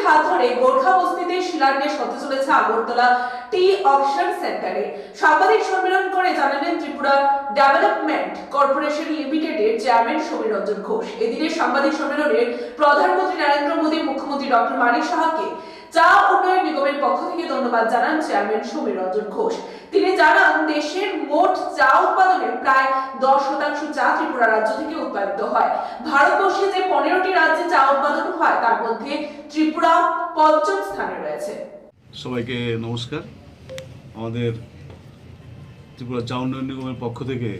হাত ধরে গোর্খা বস্তিতে শিলান্যাস হতে চলেছে আগরতলা টি অকশন সেন্টারে। সাংবাদিক সম্মেলন করে জানালেন ত্রিপুরা ডেভেলপমেন্ট কর্পোরেশন লিমিটেডের চেয়ারম্যান সমীর রঞ্জন ঘোষ। এদিনের সাংবাদিক সম্মেলনে প্রধানমন্ত্রী নরেন্দ্র মোদী, মুখ্যমন্ত্রী ডক্টর মানিক সাহাকে চা উন্নয়ন নিগমের পক্ষ থেকে ধন্যবাদ জানান চেয়ারম্যান সমীর রঞ্জন ঘোষ। তিনি জানান, দেশের মোট চা উৎপাদনের প্রায় 10% চা ত্রিপুরা রাজ্য থেকে উৎপাদিত হয়। ভারতবর্ষে যে 15টি রাজ্যে চা উৎপাদন হয় তার মধ্যে ত্রিপুরা পঞ্চম স্থানে রয়েছে। সবাইকে নমস্কার। আমাদের ত্রিপুরা চা উন্নয়ন নিগমের পক্ষ থেকে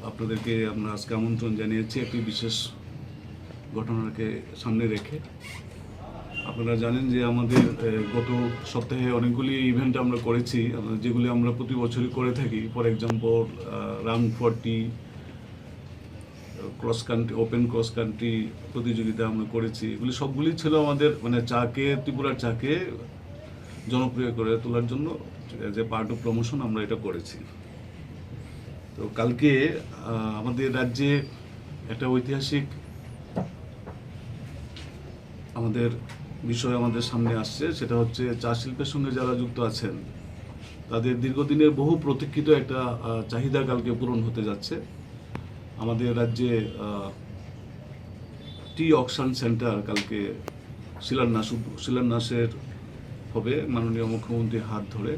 আপনাদেরকে আমরা আজকে আমন্ত্রণ জানিয়েছি একটি বিশেষ ঘটনাকে সামনে রেখে। আপনারা জানেন যে আমাদের গত সপ্তাহে অনেকগুলি ইভেন্ট আমরা করেছি, যেগুলি আমরা প্রতি বছরই করে থাকি। For example run for T, cross country, open cross country প্রতিযোগিতা আমরা করেছি। এগুলি সবগুলি ছিল আমাদের চাকে, ত্রিপুরার চাকে জনপ্রিয় করে তোলার জন্য যে পার্ট অফ প্রমোশন আমরা এটা করেছি। তো কালকে আমাদের রাজ্যে একটা ঐতিহাসিক আমাদের বিষয় আমাদের সামনে আসছে, সেটা হচ্ছে চা শিল্পের সঙ্গে যারা যুক্ত আছেন তাদের দীর্ঘদিনের বহু প্রতীক্ষিত একটা চাহিদা কালকে পূরণ হতে যাচ্ছে। আমাদের রাজ্যে টি অকশন সেন্টার কালকে শিলান্যাসের হবে মাননীয় মুখ্যমন্ত্রীর হাত ধরে।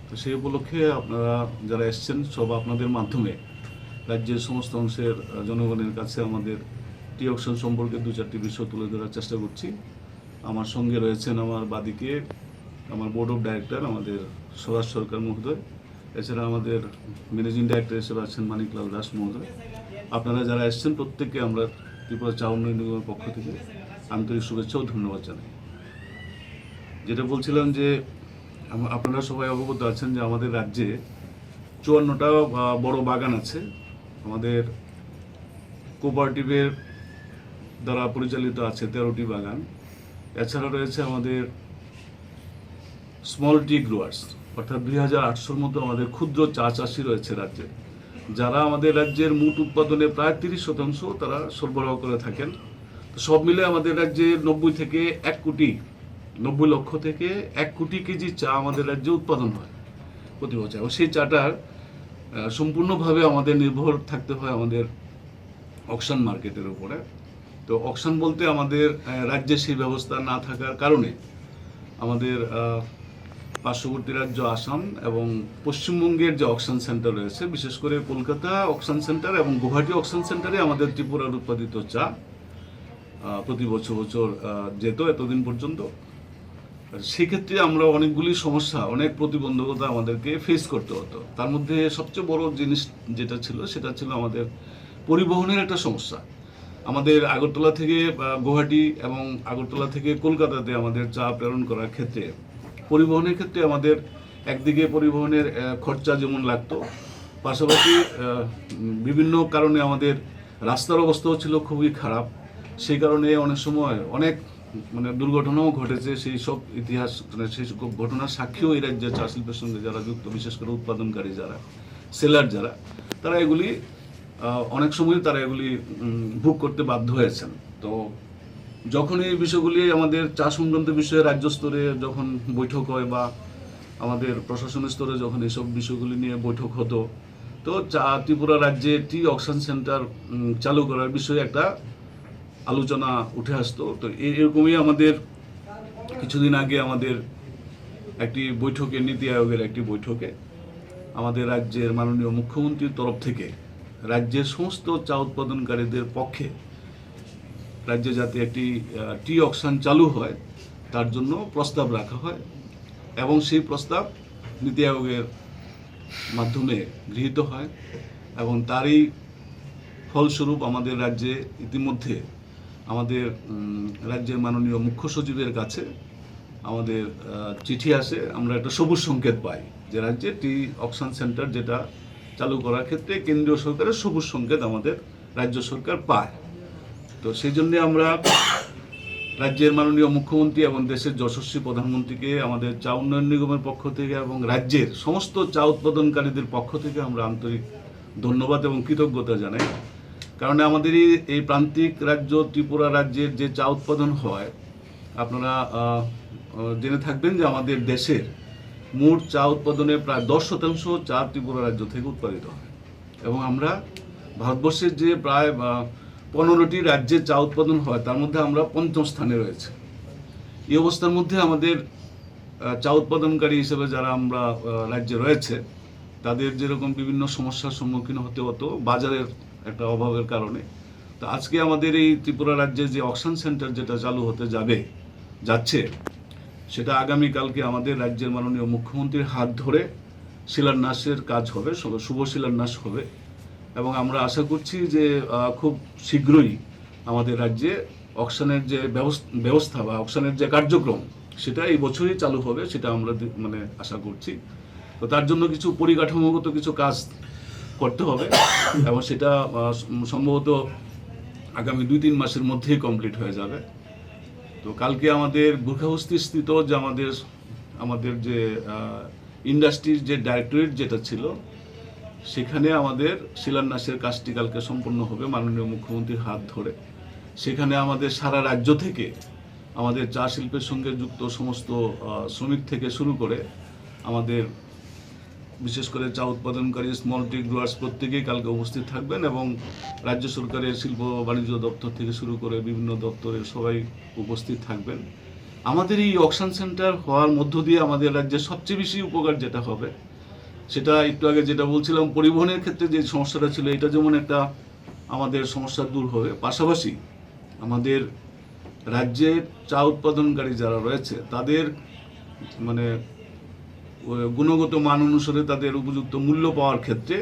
তো সেই উপলক্ষে আপনারা যারা এসছেন সব আপনাদের মাধ্যমে রাজ্যের সমস্ত অংশের জনগণের কাছে আমাদের টি অকশন সম্পর্কে 2-4টি বিষয় তুলে ধরার চেষ্টা করছি। আমার সঙ্গে রয়েছেন আমার বাদিকে আমার বোর্ড অফ ডাইরেক্টর আমাদের স্বরাজ সরকার মহোদয়, এছাড়া আমাদের ম্যানেজিং ডাইরেক্টর হিসেবে আছেন মানিকলাল দাস মহোদয়। আপনারা যারা এসছেন প্রত্যেককে আমরা ত্রিপুরা চা উন্নয়ন নিগমের পক্ষ থেকে আন্তরিক শুভেচ্ছা ও ধন্যবাদ জানাই। যেটা বলছিলাম যে আপনারা সবাই অবগত আছেন যে আমাদের রাজ্যে 54টা বড় বাগান আছে। আমাদের কোঅপারেটিভের দ্বারা পরিচালিত আছে 13টি বাগান। এছাড়া রয়েছে আমাদের স্মল টি গ্রোয়ার্স, অর্থাৎ 2800-র মতো আমাদের ক্ষুদ্র চা চাষি রয়েছে রাজ্যে, যারা আমাদের রাজ্যের মোট উৎপাদনে প্রায় 30% তারা সরবরাহ করে থাকেন। তো সব মিলে আমাদের রাজ্যে 90 লক্ষ থেকে 1 কোটি কেজি চা আমাদের রাজ্যে উৎপাদন হয় প্রতি বছর, এবং সেই চাটার সম্পূর্ণভাবে আমাদের নির্ভর থাকতে হয় আমাদের অকশন মার্কেটের উপরে। তো অকশন বলতে আমাদের রাজ্যে সেই ব্যবস্থা না থাকার কারণে আমাদের পার্শ্ববর্তী রাজ্য আসাম এবং পশ্চিমবঙ্গের যে অকশন সেন্টার রয়েছে, বিশেষ করে কলকাতা অকশন সেন্টার এবং গুয়াহাটি অকশন সেন্টারে আমাদের ত্রিপুরার উৎপাদিত চা প্রতি বছর যেত এতদিন পর্যন্ত। সেক্ষেত্রে আমরা অনেকগুলি সমস্যা, অনেক প্রতিবন্ধকতা আমাদেরকে ফেস করতে হতো। তার মধ্যে সবচেয়ে বড় জিনিস যেটা ছিল সেটা ছিল আমাদের পরিবহনের একটা সমস্যা। আমাদের আগরতলা থেকে গুয়াহাটি এবং আগরতলা থেকে কলকাতাতে আমাদের চা প্রেরণ করার ক্ষেত্রে পরিবহনের ক্ষেত্রে আমাদের একদিকে পরিবহনের খরচা যেমন লাগতো, পাশাপাশি বিভিন্ন কারণে আমাদের রাস্তার অবস্থাও ছিল খুবই খারাপ। সেই কারণে অনেক সময় অনেক দুর্ঘটনাও ঘটেছে। সেই সব ইতিহাস, সেই সব ঘটনার সাক্ষীও এই রাজ্যের চা শিল্পের সঙ্গে যারা যুক্ত, বিশেষ করে উৎপাদনকারী যারা, সেলার যারা, তারা এগুলি অনেক সময় তারা এগুলি ভোগ করতে বাধ্য হয়েছেন। তো যখন এই বিষয়গুলি আমাদের চা সংক্রান্ত বিষয়ে রাজ্য স্তরে যখন বৈঠক হয় বা আমাদের প্রশাসনের স্তরে যখন এইসব বিষয়গুলি নিয়ে বৈঠক হতো, তো ত্রিপুরা রাজ্যে টি অকশন সেন্টার চালু করার বিষয়ে একটা আলোচনা উঠে আসতো। তো এরকমই আমাদের কিছুদিন আগে আমাদের একটি বৈঠকে, নীতি আয়োগের একটি বৈঠকে আমাদের রাজ্যের মাননীয় মুখ্যমন্ত্রীর তরফ থেকে রাজ্যের সমস্ত চা উৎপাদনকারীদের পক্ষে রাজ্যে যাতে একটি টি অকশন চালু হয় তার জন্য প্রস্তাব রাখা হয়, এবং সেই প্রস্তাব নীতি আয়োগের মাধ্যমে গৃহীত হয়। এবং তারই ফলস্বরূপ আমাদের রাজ্যে ইতিমধ্যে আমাদের রাজ্যের মাননীয় মুখ্য সচিবের কাছে আমাদের চিঠি আসে, আমরা একটা সবুজ সংকেত পাই যে রাজ্যে টি অকশন সেন্টার যেটা চালু করার ক্ষেত্রে কেন্দ্রীয় সরকারের সবুজ সংকেত আমাদের রাজ্য সরকার পায়। তো সেই জন্যে আমরা রাজ্যের মাননীয় মুখ্যমন্ত্রী এবং দেশের যশস্বী প্রধানমন্ত্রীকে আমাদের চা উন্নয়ন নিগমের পক্ষ থেকে এবং রাজ্যের সমস্ত চা উৎপাদনকারীদের পক্ষ থেকে আমরা আন্তরিক ধন্যবাদ এবং কৃতজ্ঞতা জানাই। কারণ আমাদের এই প্রান্তিক রাজ্য ত্রিপুরা রাজ্যের যে চা উৎপাদন হয় আপনারা জেনে থাকবেন যে আমাদের দেশের মোট চা উৎপাদনের প্রায় 10% চা ত্রিপুরা রাজ্য থেকে উৎপাদিত হয় এবং আমরা ভারতবর্ষের যে প্রায় 15টি রাজ্যে চা উৎপাদন হয় তার মধ্যে আমরা 5ম স্থানে রয়েছে। এই অবস্থার মধ্যে আমাদের চা উৎপাদনকারী হিসেবে যারা আমরা রাজ্যে রয়েছে তাদের যেরকম বিভিন্ন সমস্যার সম্মুখীন হতে হতো বাজারের একটা অভাবের কারণে, তো আজকে আমাদের এই ত্রিপুরা রাজ্যে যে অকশন সেন্টার যেটা চালু হতে যাচ্ছে সেটা আগামীকালকে আমাদের রাজ্যের মাননীয় মুখ্যমন্ত্রীর হাত ধরে শিলান্যাসের কাজ হবে, শুভ শিলান্যাস হবে এবং আমরা আশা করছি যে খুব শীঘ্রই আমাদের রাজ্যে অকশনের যে ব্যবস্থা বা অকশনের যে কার্যক্রম সেটা এই বছরই চালু হবে, সেটা আমরা আশা করছি। তো তার জন্য কিছু পরিকাঠামোগত কিছু কাজ করতে হবে এবং সেটা সম্ভবত আগামী 2-3 মাসের মধ্যেই কমপ্লিট হয়ে যাবে। তো কালকে আমাদের বুর্খাবস্তি স্থিত যে আমাদের যে ইন্ডাস্ট্রির যে ডাইরেক্টরেট যেটা ছিল সেখানে আমাদের শিলান্যাসের কাজটি কালকে সম্পন্ন হবে মাননীয় মুখ্যমন্ত্রীর হাত ধরে। সেখানে আমাদের সারা রাজ্য থেকে আমাদের চা শিল্পের সঙ্গে যুক্ত সমস্ত শ্রমিক থেকে শুরু করে আমাদের বিশেষ করে চা উৎপাদনকারী স্মল টি গ্রোয়ার্স প্রত্যেকেই কালকে উপস্থিত থাকবেন এবং রাজ্য সরকারের শিল্প বাণিজ্য দপ্তর থেকে শুরু করে বিভিন্ন দপ্তরের সবাই উপস্থিত থাকবেন। আমাদের এই অকশন সেন্টার হওয়ার মধ্য দিয়ে আমাদের রাজ্যের সবচেয়ে বেশি উপকার যেটা হবে সেটা একটু আগে যেটা বলছিলাম, পরিবহনের ক্ষেত্রে যে সমস্যাটা ছিল এটা যেমন একটা আমাদের সমস্যা দূর হবে, পাশাপাশি আমাদের রাজ্যের চা উৎপাদনকারী যারা রয়েছে তাদের গুণগত মান অনুসারে তাদের উপযুক্ত মূল্য পাওয়ার ক্ষেত্রে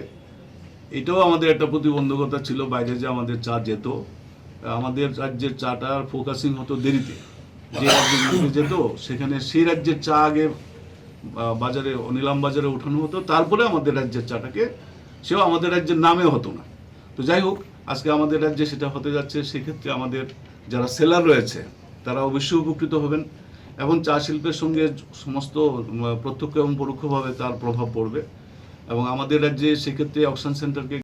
এটাও আমাদের একটা প্রতিবন্ধকতা ছিল। বাইরে যে আমাদের চা যেত, আমাদের রাজ্যের চাটার ফোকাসিং হতো দেরিতে, যে রাজ্যে যেত সেখানে সেই রাজ্যের চা আগে বাজারে নিলাম বাজারে ওঠানো হতো, তারপরে আমাদের রাজ্যের চাটাকে সেও আমাদের রাজ্যের নামে হতো না। তো যাই হোক, আজকে আমাদের রাজ্যে সেটা হতে যাচ্ছে। সেক্ষেত্রে আমাদের যারা সেলার রয়েছে তারা অবশ্যই উপকৃত হবেন এবং চা শিল্পের সঙ্গে সমস্ত প্রত্যক্ষ এবং পরোক্ষভাবে তার প্রভাব পড়বে এবং আমাদের রাজ্যে সেক্ষেত্রে অকশন সেন্টারকে